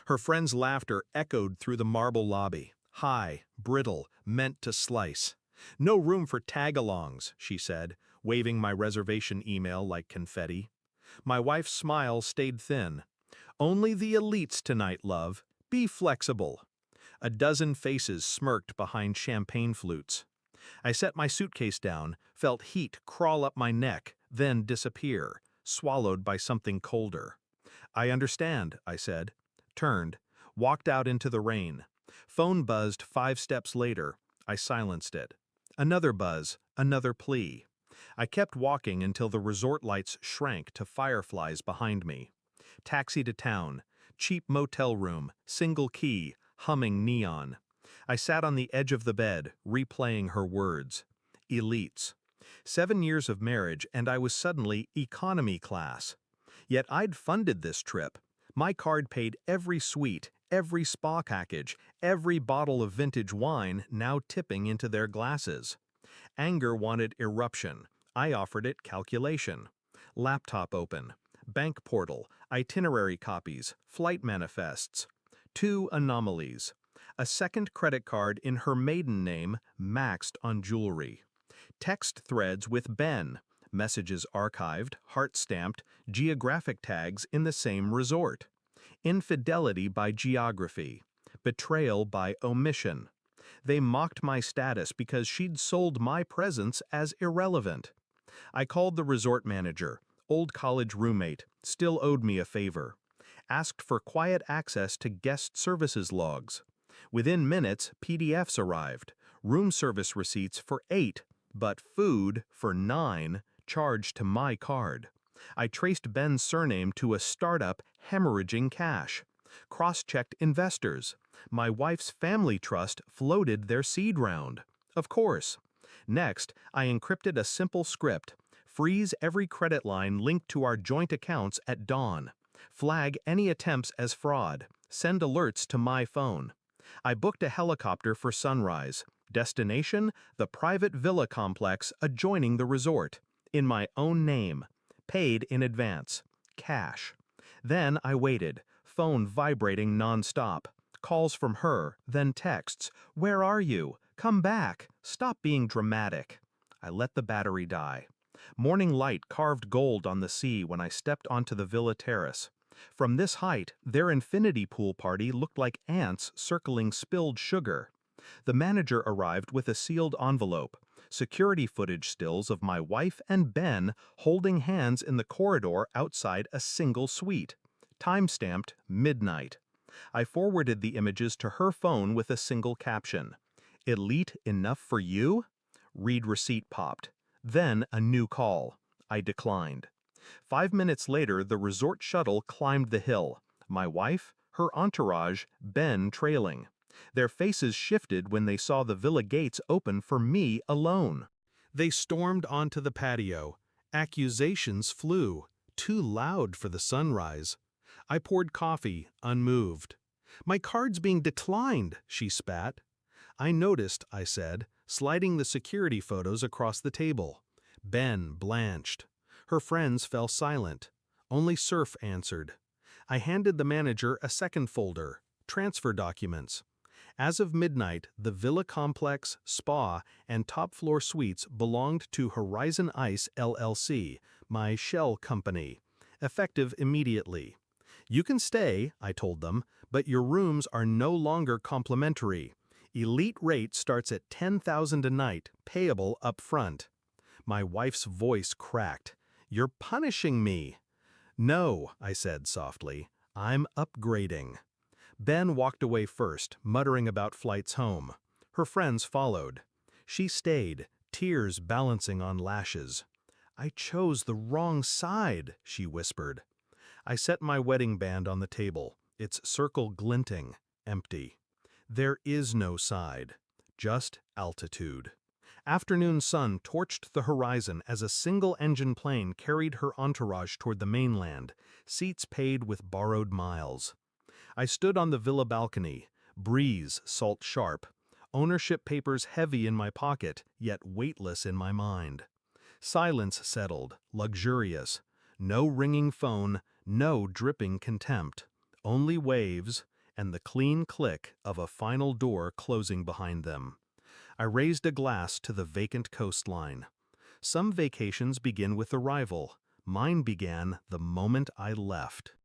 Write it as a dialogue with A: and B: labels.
A: Her friend's laughter echoed through the marble lobby. High, brittle, meant to slice. No room for tag-alongs, she said, waving my reservation email like confetti. My wife's smile stayed thin. Only the elites tonight, love. Be flexible. A dozen faces smirked behind champagne flutes. I set my suitcase down, felt heat crawl up my neck, then disappear, swallowed by something colder. I understand, I said. Turned, walked out into the rain. Phone buzzed 5 steps later. I silenced it. Another buzz, another plea. I kept walking until the resort lights shrank to fireflies behind me. Taxi to town, cheap motel room, single key, humming neon. I sat on the edge of the bed, replaying her words. Elites. 7 years of marriage and I was suddenly economy class. Yet I'd funded this trip. My card paid every suite, every spa package, every bottle of vintage wine now tipping into their glasses. Anger wanted eruption. I offered it calculation. Laptop open. Bank portal, itinerary copies, flight manifests. 2 anomalies. A second credit card in her maiden name, maxed on jewelry. Text threads with Ben. Messages archived, heart-stamped, geographic tags in the same resort. Infidelity by geography. Betrayal by omission. They mocked my status because she'd sold my presence as irrelevant. I called the resort manager, old college roommate, still owed me a favor. Asked for quiet access to guest services logs. Within minutes, PDFs arrived, room service receipts for 8, but food for 9, charged to my card. I traced Ben's surname to a startup hemorrhaging cash. Cross-checked investors. My wife's family trust floated their seed round. Of course. Next, I encrypted a simple script. Freeze every credit line linked to our joint accounts at dawn. Flag any attempts as fraud. Send alerts to my phone. I booked a helicopter for sunrise. Destination, the private villa complex adjoining the resort. In my own name. Paid in advance. Cash. Then I waited, phone vibrating nonstop. Calls from her, then texts. Where are you? Come back. Stop being dramatic. I let the battery die. Morning light carved gold on the sea when I stepped onto the villa terrace. From this height, their infinity pool party looked like ants circling spilled sugar. The manager arrived with a sealed envelope, security footage stills of my wife and Ben holding hands in the corridor outside a single suite. Time-stamped midnight. I forwarded the images to her phone with a single caption. Elite enough for you? Read receipt popped. Then a new call. I declined. 5 minutes later, the resort shuttle climbed the hill. My wife, her entourage, Ben trailing. Their faces shifted when they saw the villa gates open for me alone. They stormed onto the patio. Accusations flew, too loud for the sunrise. I poured coffee, unmoved. My card's being declined, she spat. I noticed, I said, sliding the security photos across the table. Ben blanched. Her friends fell silent. Only Surf answered. I handed the manager a second folder, transfer documents. As of midnight, the villa complex, spa, and top-floor suites belonged to Horizon Ice LLC, my shell company, effective immediately. You can stay, I told them, but your rooms are no longer complimentary. Elite rate starts at $10,000 a night, payable up front. My wife's voice cracked. You're punishing me. No, I said softly. I'm upgrading. Ben walked away first, muttering about flights home. Her friends followed. She stayed, tears balancing on lashes. I chose the wrong side, she whispered. I set my wedding band on the table, its circle glinting, empty. There is no side, just altitude. Afternoon sun torched the horizon as a single-engine plane carried her entourage toward the mainland, seats paid with borrowed miles. I stood on the villa balcony, breeze salt-sharp, ownership papers heavy in my pocket, yet weightless in my mind. Silence settled, luxurious. No ringing phone, no dripping contempt. Only waves, and the clean click of a final door closing behind them. I raised a glass to the vacant coastline. Some vacations begin with arrival. Mine began the moment I left.